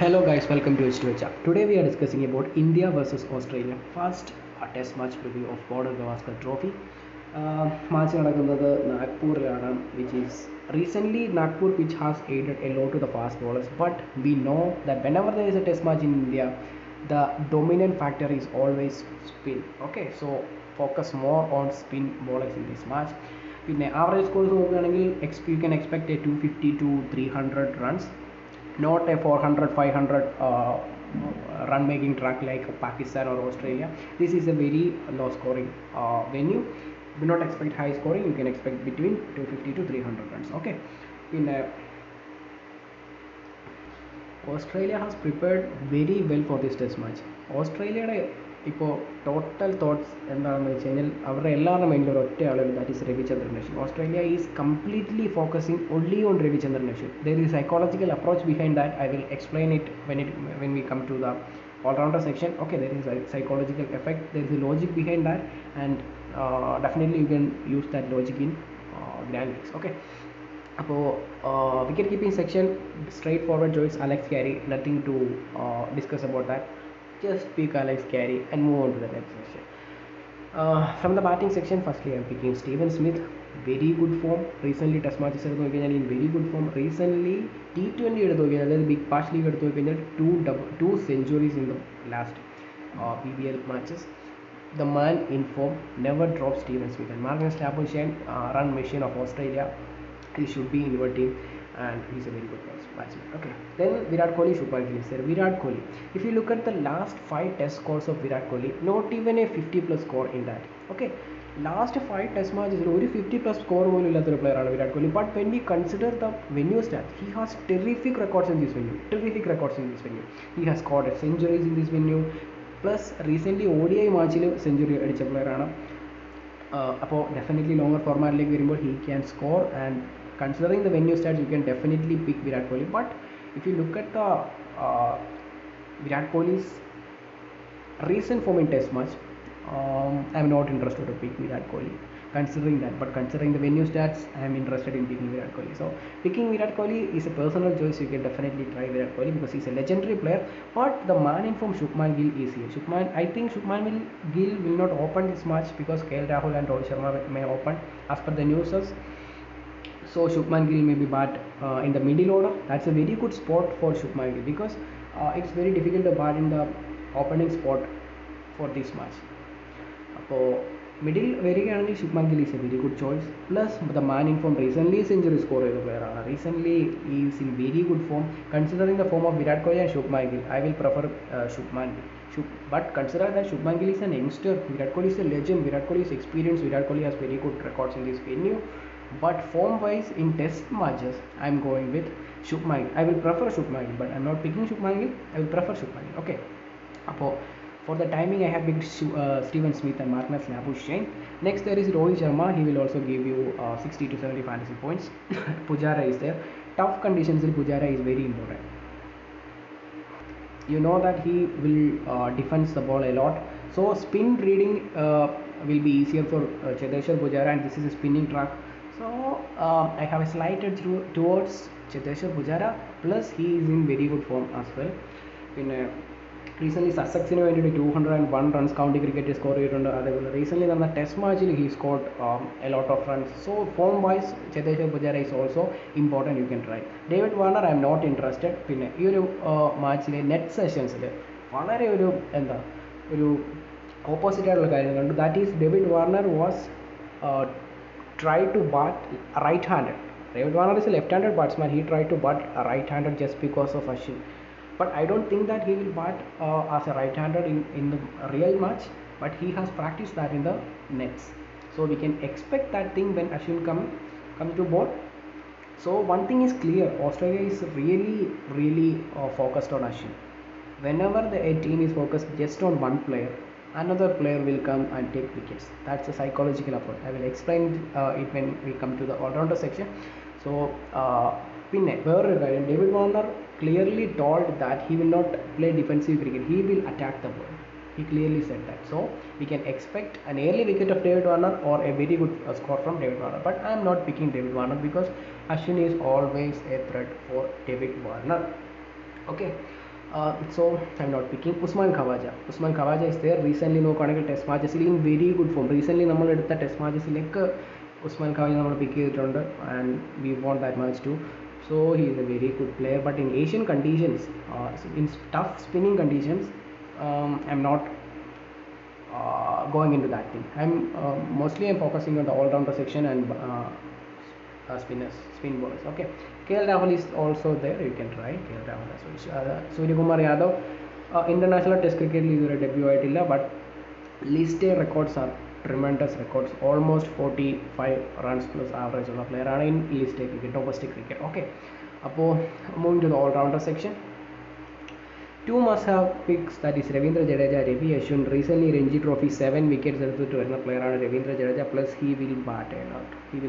Hello guys, welcome to H2HR. Today we are discussing about India versus Australia. First, a test match preview of Border Gavaskar Trophy. Match നടക്കുന്നത് നാഗ്പൂരിലാണ്, which is recently Nagpur pitch has aided a lot to the fast bowlers, but we know that whenever there is a test match in India, the dominant factor is always spin. Okay, so focus more on spin bowlers in this match. പിന്നെ average scores നോക്കുകയാണെങ്കിൽ you can expect a 250 to 300 runs, not a 400 500 run making track like Pakistan or Australia. This is a very low scoring venue. Do not expect high scoring. You can expect between 250 to 300 runs. Okay, in Australia has prepared very well for this test match. Australia ഇപ്പോൾ total thoughts എന്താണെന്ന് വെച്ച് കഴിഞ്ഞാൽ അവരുടെ എല്ലാവരുടെ മൈൻഡിൽ ഒരു ഒറ്റ ആളുകൾ, that is Ravichandran Ashwin. Australia is completely focusing only on Ravichandran Ashwin. There is psychological approach behind that. I will explain it when we come to the all-rounder section. Okay, there is a psychological effect, there is a logic behind that, and definitely you can use that logic in Grand Leagues. Okay, അപ്പോൾ wicket keeping section, straightforward choice Alex Carey, nothing to discuss about that. Just pick Alex Carey and move on to the next section. From the batting section, firstly I am picking Steven Smith. Very good form. Recently test matches in very good form. Recently T20 Big Bash League two centuries in the last BBL matches. The man in form, never drops Steven Smith. And Marnus Labuschagne, run machine of Australia, he should be in your team, and he's a very good batsman. Okay, then Virat Kohli, Shubman Gill is there. Virat Kohli, if you look at the last 5 test scores of Virat Kohli, not even a 50 plus score in that. Okay, last 5 test matches only 50 plus score പോലും ഇല്ലാത്തൊരു player ആണ് Virat Kohli. But when we consider the venue stats, he has terrific records in this venue. He has scored centuries in this venue, plus recently ODI matchil century അടിച്ച player ആണ്. അപ്പോൾ definitely longer ഫോർമാറ്റിലേക്ക് വരുമ്പോൾ he can score, and considering the venue stats, you can definitely pick Virat Kohli. But if you look at the Virat Kohli's recent form in test match, I am not interested to pick Virat Kohli considering that. But considering the venue stats, I am interested in picking Virat Kohli. So picking Virat Kohli is a personal choice. You can definitely try Virat Kohli because he is a legendary player. But the man in form, Shubman Gill, is here. I think Shubman Gill will not open this match because KL Rahul and Rohit Sharma may open as per the news. So Shubman Gill may be bat in the middle order. That's a very good spot for Shubman Gill because it's very difficult to bat in the opening spot for this match. So middle വരികയാണെങ്കിൽ Shubman Gill is a very good choice. Plus the man in form, recently century score ചെയ്ത player ആണ്. Recently he is in very good form. Considering the form of Virat Kohli and Shubman Gill, I will prefer Shubman Gill. But consider that Shubman Gill is an youngster. Virat Kohli is a legend. Virat Kohli is experienced. Virat Kohli has very good records in this venue. But form wise in test matches, I am going with Shubman Gill. I will prefer Shubman Gill, but I am not picking Shubman Gill. I will prefer Shubman Gill. Okay. For the timing, I have picked Steven Smith and Marnus Labuschagne. Next there is Rohit Sharma. He will also give you 60 to 70 fantasy points. Pujara is there. Tough conditions in Pujara is very important. You know that he will defend the ball a lot. So spin reading will be easier for Cheteshwar Pujara, and this is a spinning track. So I have a slight edge towards Cheteshwar Pujara. Plus he is in very good form as well. Recently Sussexന് വേണ്ടിയിട്ട് 201 runs county cricket score ചെയ്തിട്ടുണ്ട്. അതേപോലെ recently നടന്ന test മാച്ചിൽ he scored a lot of runs. So form wise Cheteshwar Pujara is also important. You can try David Warner. I am not interested. പിന്നെ ഈ ഒരു മാച്ചിലെ net സെഷൻസിൽ വളരെ ഒരു ഓപ്പോസിറ്റ് ആയിട്ടുള്ള കാര്യം കണ്ടു. That is David Warner was try to bat right-handed. David Warner is a left-handed batsman. He tried to bat right-handed just because of Ashwin. But I don't think that he will bat as a right-handed in the real match. But he has practiced that in the nets. So we can expect that thing when Ashwin comes to bowl. So one thing is clear. Australia is really focused on Ashwin. Whenever the team is focused just on one player, another player will come and take wickets. That's a psychological approach. I will explain it when we come to the all-rounder section. So പിന്നെ വേറൊരു കാര്യം, David Warner clearly told that he will not play defensive cricket. He will attack the ball. He clearly said that. So we can expect an early wicket of David Warner or a very good score from David Warner. But I am not picking David Warner because Ashwin is always a threat for David Warner. Okay. So I'm not picking Usman Khawaja. Usman Khawaja is there. Recently നോക്കുകയാണെങ്കിൽ test മാച്ചസിൽ in very good form. Recently നമ്മളെടുത്ത test മാച്ചസിലേക്ക് ഉസ്മാൻ ഖവാജ നമ്മൾ pick ചെയ്തിട്ടുണ്ട് and we want that match too. So he is a very good player, but in Asian conditions, in tough spinning conditions, I'm not going into that thing. I'm focusing on the all-rounder section and spin bowlers. Okay, KL Rahul is also there. You can try KL Rahul as well. Suryakumar Yadav, international test cricket is debut ആയിട്ടില്ല, but list A records are tremendous records. Almost 45 runs plus average ഉള്ള player ആണ് in list A cricket, domestic cricket. Okay, അപ്പോൾ moving to the all-rounder section. Two must-have picks, that is Ravindra Jadeja, Ravi Ashwin. Recently Ranji Trophy 7 wickets എടുത്തിട്ട് വരുന്ന player ആണ് Ravindra Jadeja. Plus he will bat a lot. He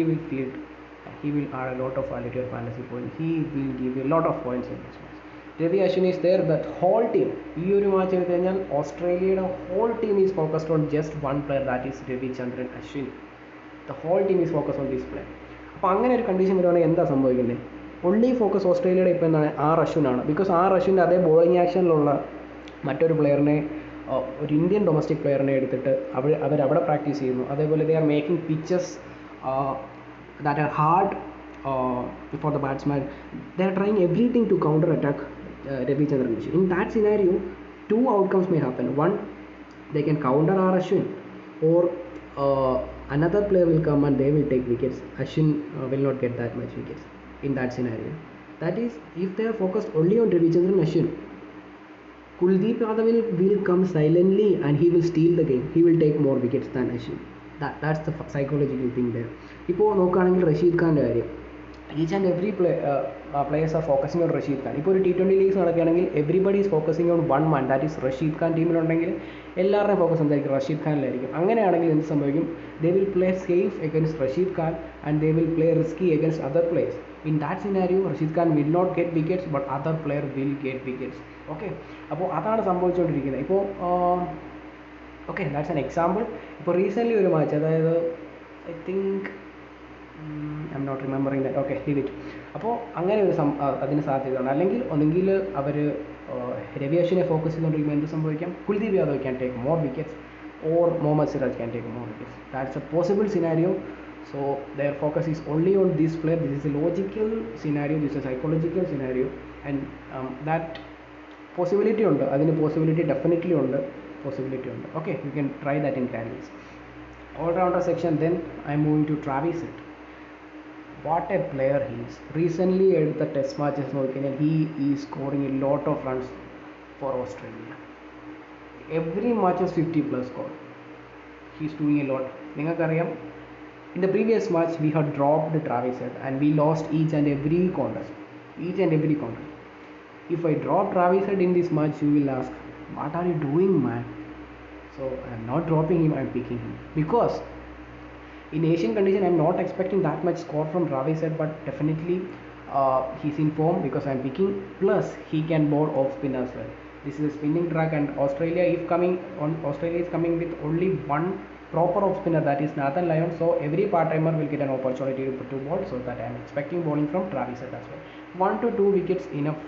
will field. He will add a lot of quality of fantasy points. He will give you a lot of points in this match. Ravi Ashwin is there. The whole team, ഈ ഒരു match എടുത്തു കഴിഞ്ഞാൽ ഓസ്ട്രേലിയയുടെ whole team is focused on just one player, that is Ravichandran Ashwin. The whole team is focused on this player. അപ്പോൾ അങ്ങനെ ഒരു condition വരുവാണെങ്കിൽ എന്താ സംഭവിക്കുന്നത്? ഒൺലി ഫോക്കസ് ഓസ്ട്രേലിയയുടെ ഇപ്പോൾ എന്താണ് ആർ അശ്വിനാണ്. ബിക്കോസ് ആർ അശ്വിൻ്റെ അതേ ബോളിംഗ് ആക്ഷനിലുള്ള മറ്റൊരു പ്ലെയറിനെ, ഒരു ഇന്ത്യൻ ഡൊമസ്റ്റിക് പ്ലെയറിനെ എടുത്തിട്ട് അവരവിടെ പ്രാക്ടീസ് ചെയ്യുന്നു. അതേപോലെ they are making pitches that are hard for the batsman. They are trying everything to counter attack Ravichandran Ashwin. In that scenario, two outcomes may happen. One, they can counter R Ashwin, or another player will come and they will take wickets. Ashwin will not get that much wickets in that scenario. That is, if they are focused only on Ravichandran Ashwin, Kuldeep Yadav will come silently and he will steal the game. He will take more wickets than Ashwin. That's the psychological thing there. ഇപ്പോൾ നോക്കുകയാണെങ്കിൽ റഷീദ് ഖാൻ്റെ കാര്യം, each and every players are focusing on Rashid Khan. ഇപ്പോൾ ഒരു T20 leagues നടക്കുകയാണെങ്കിൽ everybody is focusing on one man, that is Rashid Khan. ടീമിലുണ്ടെങ്കിൽ എല്ലാവരുടെയും focus എന്തായിരിക്കും? റഷീദ് ഖാനിലായിരിക്കും. അങ്ങനെയാണെങ്കിൽ എന്ത് സംഭവിക്കും? They will play safe against Rashid Khan and they will play risky against other players. In that scenario Rashid Khan will not get wickets, but other player will get wickets. Okay, അപ്പോൾ അതാണ് സംഭവിച്ചുകൊണ്ടിരിക്കുന്നത് ഇപ്പോൾ. Okay, that's an example. ഇപ്പോൾ recently ഒരു match, അതായത് I think I'm not remembering that. Okay, leave it. അപ്പോൾ അങ്ങനെ ഒരു അതിന് സാധ്യതയുണ്ട്. അല്ലെങ്കിൽ ഒന്നെങ്കിൽ അവർ രവി അശ്വിനെ ഫോക്കസ് ചെയ്തുകൊണ്ടിരിക്കുമ്പോൾ എന്ത് സംഭവിക്കാം? Kuldeep Yadav can take more wickets, or Mohammed Siraj can take more wickets. That's a possible scenario. So their focus is only on this player. This is a logical scenario, this is a psychological scenario, and that possibility ഉണ്ട്. അതിന് possibility definitely ഉണ്ട്, possibility ഉണ്ട്. Okay, you can try that in candies. All-rounder section. Then I'm moving to Travis Head. What a player he is. Recently at the test matches നോക്കിക്കഴിഞ്ഞാൽ he is scoring a lot of runs for Australia. Every match is 50 plus score. He is doing a lot. നിങ്ങൾക്കറിയാം, in the previous match we had dropped Travis Head and we lost each and every contest. If I drop Travis Head in this match, you will ask, what are you doing, man? So I am not dropping him, I am picking him, because in Asian condition I am not expecting that much score from Travis Head, but definitely he's in form because I am picking. Plus he can bowl off spin as well. This is a spinning track, and Australia is coming with only one proper off spinner, that is Nathan Lyon. So every part-timer will get an opportunity to bowl, so that I am expecting bowling from Travis Head as well. 1 to 2 wickets enough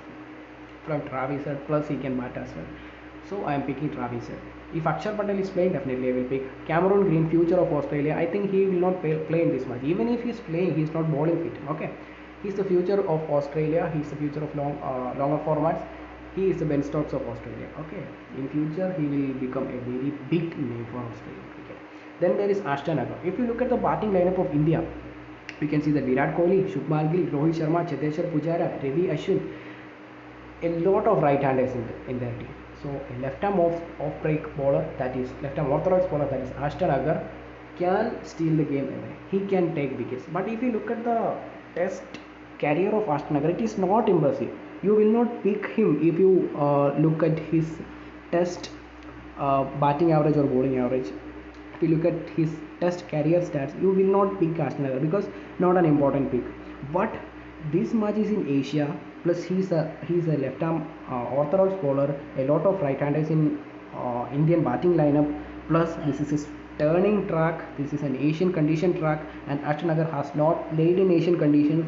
from Travis Head, plus he can bat as well. So I am picking Travis Head. If Akshar Patel is playing, definitely I will pick Cameron Green, future of Australia. I think he will not play in this match. Even if he is playing, he is not bowling fit. Okay, he is the future of Australia. He is the future of longer formats. He is the Ben Stokes of Australia. Okay, in future he will become a very big name for Australian cricket. Then there is Ashton Agar. If you look at the batting lineup of India, you can see that Virat Kohli, Shubman Gill, Rohit Sharma, Cheteshwar Pujara, Ravi Ashwin, a lot of right-handers in their team. So a left-arm off-break bowler, that is left-arm orthodox bowler, that is Ashton Agar, can steal the game away. He can take wickets. But if you look at the test career of Ashton Agar, it is not impressive. You will not pick him if you look at his test batting average or bowling average. If you look at his test career stats, you will not pick Ashton Agar because not an important pick. But this match is in Asia, plus he's a left-arm orthodox bowler, a lot of right-handers in Indian batting lineup, plus this is his turning track, this is an Asian condition track, and Ashton Agar has not played in Asian conditions.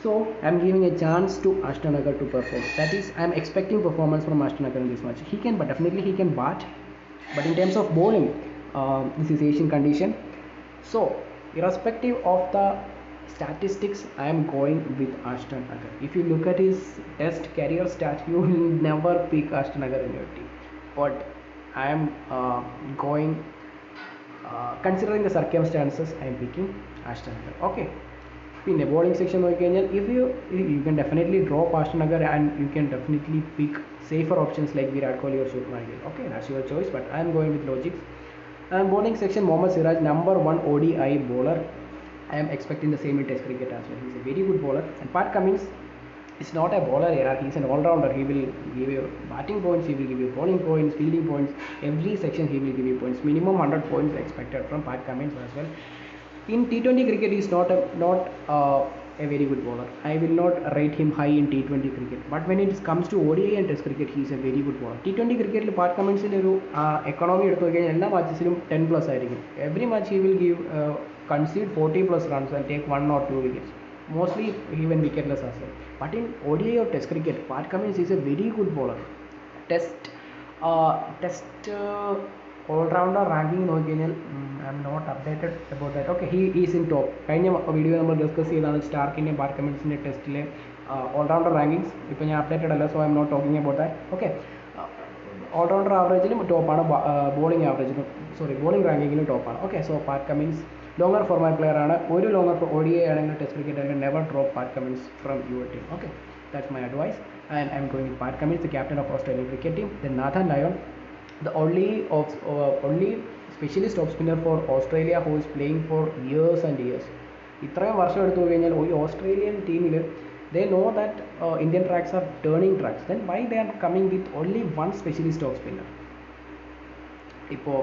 So I'm giving a chance to Ashton Agar to perform. That is, I'm expecting performance from Ashton Agar in this match. He can, but definitely he can bat. But in terms of bowling, this is Asian condition. So irrespective of the statistics, I am going with Ashton Agar. If you look at his test career stat, you will never pick Ashton Agar in your team. But I am going, considering the circumstances, I am picking Ashton Agar. Okay. In the bowling section, if you can definitely drop Ashton Agar and you can definitely pick safer options like Virat Kohli or Shubman Gill. Okay, that's your choice, but I am going with logics. And bowling section, Mohammad Siraj, number 1 ODI bowler. I am expecting the same in Test cricket as well. He's a very good bowler. And Pat Cummins is not a bowler here. He's an all-rounder. He will give you batting points, he will give you bowling points, fielding points. Every section he will give you points. Minimum 100 points expected from Pat Cummins as well. In T20 cricket, he is not a very good bowler. I will not rate him high in T20 cricket. But when it comes to ODI and Test cricket, he is a very good bowler. T20 cricket, Pat Cummins economy matches 10 plus. Every match he will give concede 40 plus runs and take 1 or 2 wickets. Mostly even wicketless as well. But in ODI or Test cricket, Pat Cummins is a very good bowler. Test all-rounder ranking I'm not updated about that. Okay, he is in top. Video we discussed Stark in Pat Cummins in test all-rounder rankings. If I updated, so I'm not talking about that. Okay, all-rounder average top, bowling average, bowling ranking top. Okay, so Pat Cummins, longer format player, longer for ODI and Test cricket, and never drop Pat Cummins from your team. Okay, that's my advice, and I'm going with Pat Cummins, the captain of Australian cricket team. Then Nathan Lyon, the only specialist off spinner for Australia who is playing for years and years. ഇത്രയും വർഷം എടുത്തു കഴിഞ്ഞാൽ ഈ Australian ടീമിൽ they know that Indian tracks are turning tracks. Then why they are coming with only one specialist off spinner? ഇപ്പോൾ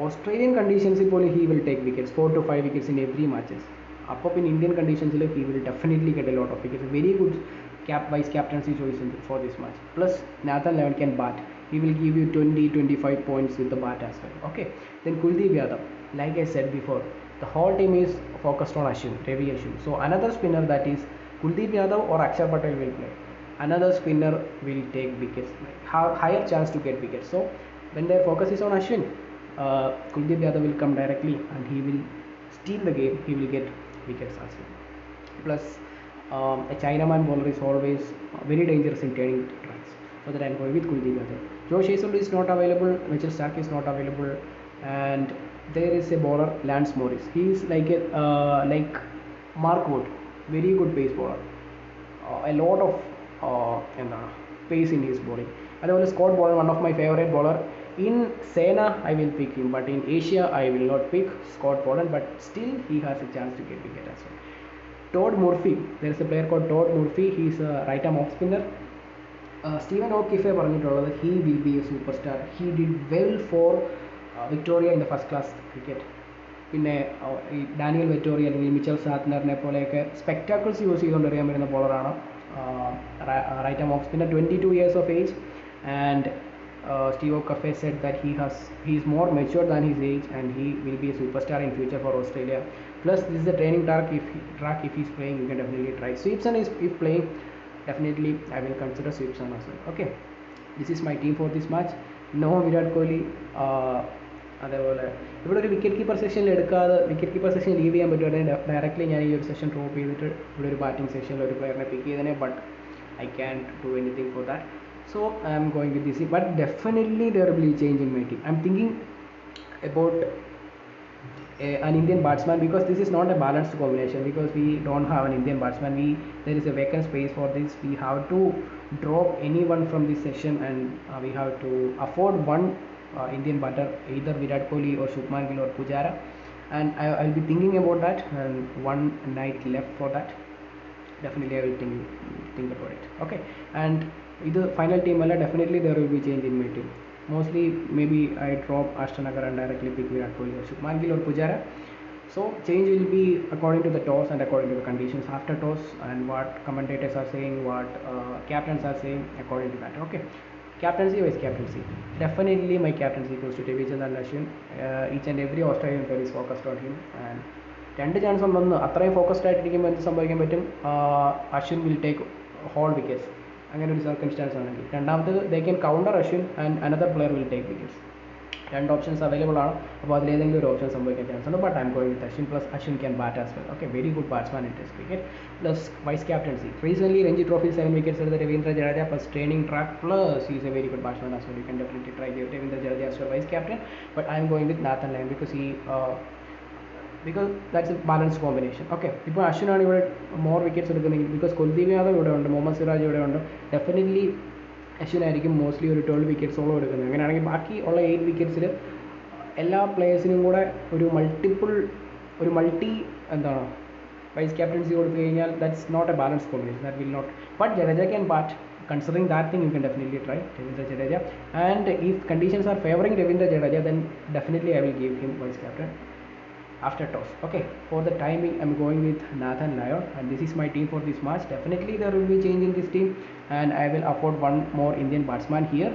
Australian conditions he will take wickets, 4 to 5 wickets in every matches. In Indian conditions he will definitely get a lot of wickets. Very good vice captaincy choice for this match. Plus Nathan Lyon can bat. He will give you 20-25 points with the bat as well. Okay. Then Kuldeep Yadav, like I said before, the whole team is focused on Ravi Ashwin. So another spinner, that is Kuldeep Yadav or Akshar Patel, will play. Another spinner will take wickets, higher chance to get wickets. So when their focus is on Ashwin, Kuldeep Yadav will come directly and he will steal the game. He will get wickets as well. Plus a Chinaman bowler is always very dangerous in turning tracks. So that I am going with Kuldeep Yadav. Josh Hazlewood is not available, Mitchell Starc is not available, and there is a bowler, Lance Morris. He is like Mark Wood, very good pace bowler. A lot of pace in his bowling. Otherwise, Scott Boland, one of my favorite bowler. In Sena, I will pick him, but in Asia, I will not pick Scott Boland, but still he has a chance to get wicket as well. Todd Murphy, there is a player called Todd Murphy. He is a right-arm off spinner. Stephen O'Keefe പറഞ്ഞിട്ടുള്ളത് he will be a superstar. He did well for Victoria in the first class cricket. പിന്നെ Daniel Vettori അല്ലെങ്കിൽ Mitchell സാറ്റ്നറിനെ പോലെയൊക്കെ spectacles use ചെയ്തുകൊണ്ട് അറിയാൻ വരുന്ന ബോളറാണ്. Right arm off spinner, 22 years of age, and Steve O'Keefe said that he is more mature than his age and he will be a superstar in future for Australia. Plus this is a training track. If he's playing, you can definitely try. Sweepson is if playing, definitely I will consider Sweepson as well. Okay, this is my team for this match. No Virat Kohli. അതേപോലെ ഇവിടെ ഒരു wicket keeper സെക്ഷനിൽ എടുക്കാതെ wicket keeper section leave ചെയ്യാൻ പറ്റുമായിരുന്നെങ്കിൽ directly ഞാൻ ഈ ഒരു session drop ചെയ്തിട്ട് ഇവിടെ ഒരു ബാറ്റിംഗ് സെക്ഷനിൽ ഒരു പ്ലെയറിനെ പിക്ക് ചെയ്തേനെ. But I can't do anything for that, so I am going with this. But definitely there will be a change in my team. I am thinking about an Indian batsman, because this is not a balanced combination, because we don't have an Indian batsman. There is a vacant space for this. We have to drop anyone from this session, and we have to afford one Indian batter, either Virat Kohli or Shubman Gill or Pujara, and I will be thinking about that, and one night left for that. Definitely I will think about it. Okay, and with the final team definitely there will be change in my team. Mostly maybe I drop Ashton Agar and directly pick Virat Kohli or Shubman Gill or Pujara. So change will be according to the toss and according to the conditions after toss, and what commentators are saying, what captains are saying, according to that. Okay, captaincy, vice captaincy. Definitely my captaincy goes to Devichandran Ashwin. Each and every Australian player is focused on him, and രണ്ട് chance ഉണ്ടെന്ന് അത്രയും focused ആയിട്ടിരിക്കുമ്പോൾ എന്ത് സംഭവിക്കാൻ പറ്റും, Ashwin will take whole wickets, അങ്ങനെ ഒരു circumstance ആണെങ്കിൽ. രണ്ടാമത് they can counter Ashwin and another player will take wickets. രണ്ട് ഓപ്ഷൻസ് അവൈലബിൾ ആണ്. അപ്പോൾ അതിലേതെങ്കിലും ഒരു ഓപ്ഷൻ സംഭവിക്കാൻ ചാൻസ് ഉണ്ട്. But I'm going with Ashwin, plus Ashwin can bat as well. Okay, very good batsman in test cricket. Plus vice captaincy, recently Ranji ട്രോഫിയിൽ 7 wickets എടുത്ത Ravindra Jadeja, plus training track, plus he is a very good batsman as well. You can definitely try Ravindra Jadeja as your vice captain, but I am going with Nathan Lyon because that's a balanced combination. Okay, ഇപ്പോൾ അശ്വിനാണ് ഇവിടെ more wickets എടുക്കുന്നതെങ്കിൽ, because Kuldeep Yadav ഇവിടെ ഉണ്ട്, മുഹമ്മദ് സിറാജ് ഇവിടെ ഉണ്ട്, definitely അശ്വിനായിരിക്കും mostly ഒരു 12 wicketsോളം എടുക്കുന്നത്. അങ്ങനെയാണെങ്കിൽ ബാക്കി ഉള്ള 8 wicketsൽ എല്ലാ പ്ലേയേഴ്സിനും കൂടെ ഒരു മൾട്ടി എന്താണ് വൈസ് ക്യാപ്റ്റൻസി കൊടുത്തു കഴിഞ്ഞാൽ that's not a balance combination, that will not. But Jadeja can bat. Considering that thing, you can definitely try Ravindra Jadeja, and if conditions are favoring Ravindra Jadeja, then definitely I will give him vice captain after toss. Okay, for the timing I'm going with Nathan Lyon, and this is my team for this match. Definitely there will be change in this team, and I will afford one more Indian batsman here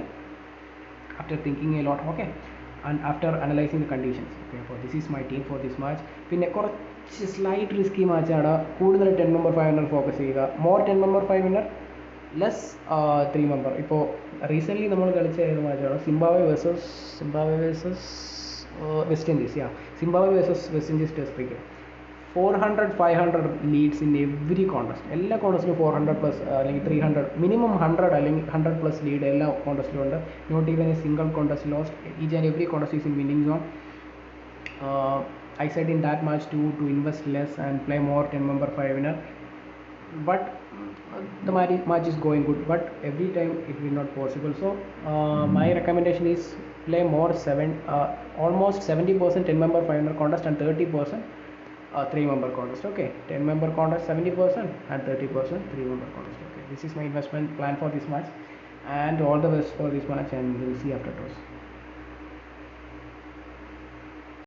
after thinking a lot. Okay, and after analyzing the conditions. Okay, for this is my team for this match. പിന്നെ കുറച്ച് slight risky മാച്ചാണ്. കൂടുതൽ 10 member 5 winner focus ചെയ്യുക. More 10 member 5 winner, less 3 member. ഇപ്പോൾ recently നമ്മൾ കളിച്ച ഏത് മാച്ചാണ്, Zimbabwe versus West Indies. Zimbabwe versus West Indies test cricket. 400-500 leads in every contest. എല്ലാ കോൺടെസ്റ്റിലും 400+ അല്ലെങ്കിൽ 300, മിനിമം 100 അല്ലെങ്കിൽ 100+ ലീഡ് എല്ലാ കോൺടെസ്റ്റിലും ഉണ്ട്. Not even a single contest lost. Each and every contest is in winning zone. I said in that match to invest less and play more 10 member 5 winner, but the match is going good, but every time it will not possible. So my recommendation is play more almost 70% 10 member 5 winner contest and 30% 3 member contest. Okay, 10 member contest 70% and 30% 3 member contest. Okay, this is my investment plan for this match, and all the best for this match, and we'll see after toss.